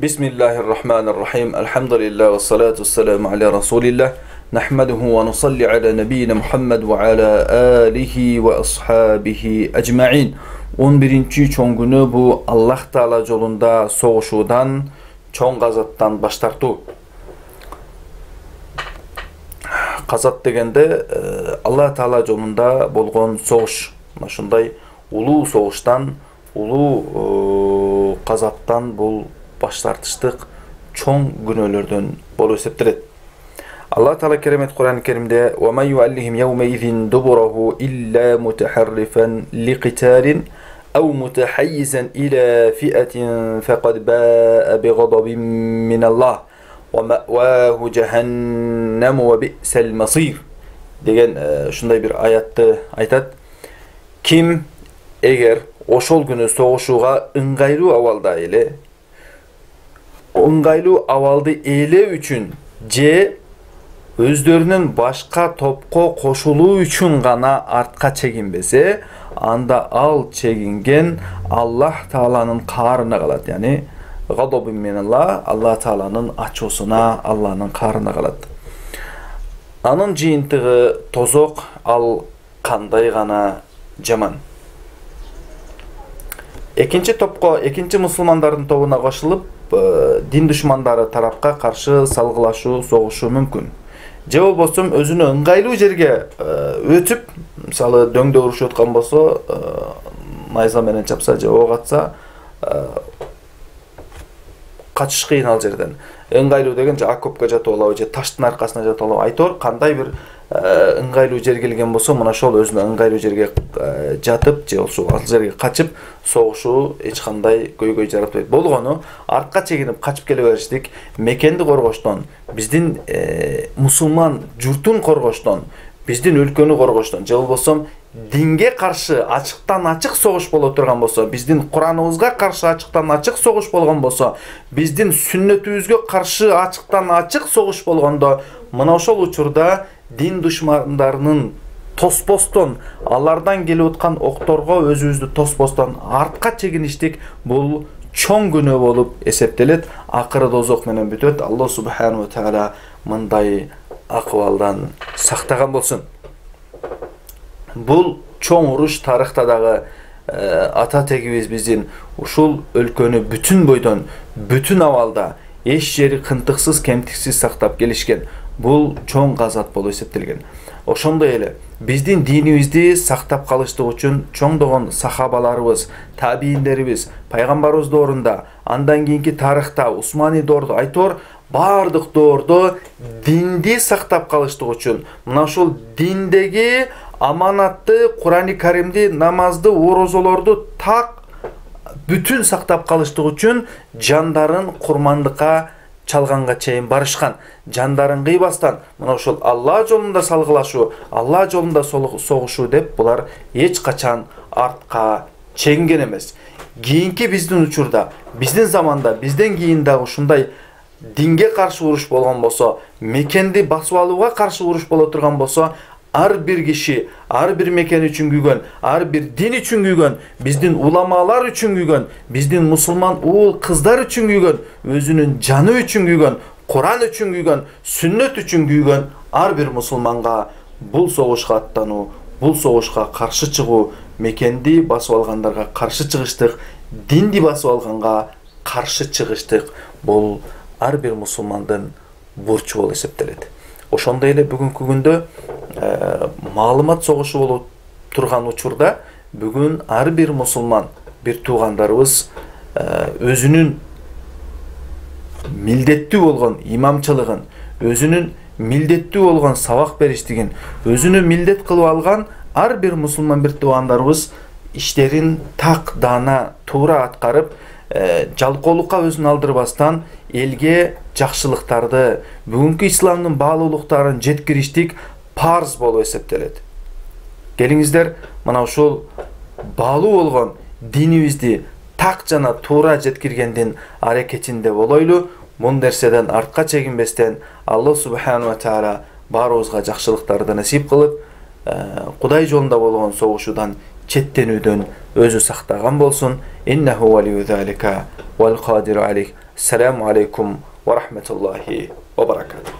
Bismillahirrahmanirrahim. Elhamdülillah ve salatu vesselamu ala Resulillah. Nahmaduhu ve nusalli ala nebiyyina Muhammed ve ala alihi ve ashabihi ecma'in. 11-ci çoğun günü bu Allah Taala yolunda soğuşudan, çoğun gazattan baş tartуу. Gazat degende Allah Taala yolunda bolgon soğuş. Şunday uluu soğuştan, uluu gazaptan bul baş tartıştık çoğun günölörden bolu eseptiret. Allah Teala keremet Kur'an-ı Kerim'de وَمَنْ يُعَلِّهِمْ يَوْمَئِذٍ دُبُرَهُ إِلَّا مُتَحَرِّفًا لِقِتَالٍ أَوْ مُتَحَيِّزًا إِلَى فِئَةٍ فَقَدْ بَاءَ بِغَضَبٍ مِنَ اللّٰهِ وَمَأْوَاهُ جَهَنَّمُ وَبِئْسَ الْمَصِيرِ degen şunday bir ayatты aytat. Kim eğer oşol günü soğuşuğa ыңгайлуу awalda ele, ыңгайлуу awalды ele üçün je özlerinin başka topko koşuluu üçün gana artka çeginbese, anda al çegingen Allah Taala'nın karına kalat. Yani gadabun minallah, Allah Taala'nın açosuna, Allah'ın karına kalat. Anın jıyıntığı tozok al kanday gana jaman. Ekinci topko, ekinci musulmandardын тобуна koşulup din düşmanları tarafka karşı salgılaşуу, soğuşu mümkün. Je bolbosо özünü ыңгайлуу жерге өтүп, мисалы дөңдө урушуп аткан болсо, найза менен чапса же ок атса, качыш кыйын ал жерден. Ыңгайлуу деген же окопко жатып алабы, же таштын аркасына жатып алабы, айтор кандай бир ыңгайлуу жер келген болсо, мына ошол өзүнө ыңгайлуу жерге жатып, же ошол ал жерге качып, соғушуу эч кандай көйгөй жаратпайт. Болгону артка чегинип качып келе бериштик, мекенди коргоштон, биздин мусулман журтун коргоштон, биздин өлкөнү коргоштон, же болбосо динге каршы ачыктан ачык согуш боло турган болсо, биздин Кураныбызга каршы ачыктан ачык согуш болгон болсо, биздин сүннөтүбүзгө каршы ачыктан ачык согуш болгондо, мына ошол учурда дин душмандарынын тоспостон, алардан келип аткан окторго өзүбүздү тоспостон артка чегиништик, бул чоң күнөө болуп эсептелет. Акыры дозок менен бүтөт. Алла субханаху ва таала мындай акыбалдан сактаган болсун. Бул чоң уруш тарыхта дагы ата тегибиз биздин ушул өлкөнү бүтүн бойдон, бүтүн абалда эч жери кынтыксыз, кемтиксиз сактап келишкен. Бул чоң газат болуп эсептелген. Ошондой эле биздин динибизди сактап калыштык үчүн чоңдогон сахабаларыбыз, табииндерибиз, пайгамбарыбыз доорунда, андан кийинки тарыхта, Усмани доордо, айтор бардык доордо динди сактап калыштык үчүн, мына ушул диндеги аманатты, Кур'ан-ы Каримди, намазды, орозолорду так бүтүн сактап калыштык үчүн жандарын курмандыкка чалганга чейин барышкан, жандарын кыйбастан, мына ошол Алла жолунда салгылашуу, Алла жолунда согушуу деп булар эч качан артка чегинген эмес. Кийинки биздин учурда, биздин заманда, бизден кийин дагы ушундай динге каршы уруш болгон болсо, мекенди басып алууга каршы уруш боло турган болсо, ар бир киши, ар бир мекен үчүн күйгөн, ар бир дин үчүн күйгөн, биздин уламалар үчүн күйгөн, биздин мусулман уул кыздар үчүн күйгөн, өзүнүн жаны үчүн күйгөн, Кур'ан үчүн күйгөн, сүннөт үчүн күйгөн ар бир мусулманга бул согушка аттануу, бул согушка каршы чыгуу, мекенди басып алгандарга каршы чыгыштык, динди басып алганга каршы чыгыштык, бул ар бир мусулмандын бурчу болуп эсептелет. Ошондой эле бүгүнкү күндө маалымат согушу болуп турган учурда бүгүн ар бир мусулман, бир туугандарыбыз өзүнүн милдеттүү болгон имамчылыгын, өзүнүн милдеттүү болгон сабак бериштигин, өзүнүн милдет кылып алган ар бир мусулман бир туугандарыбыз иштерин так даана туура аткарып, жалкоолукка өзүн алдырбастан элге жакшылыктарды, бүгүнкү исламдын баалуулуктарын жеткириштик парз болуп эсептелет. Келиңиздер, мына ушул баалуу болгон динибизди так жана туура жеткиргендин аракетинде болойлу. Бул нерседен артка чегинбестен Алла субханаху ва таала баарыбызга жакшылыктарды насип кылып, Кудай жолунда болгон согушуудан четтенүүдөн өзү сактаган болсун. Иннаху валию залика вал кадиру алейх. Ассаламу алейкум ва рахматуллахи ва баракатух.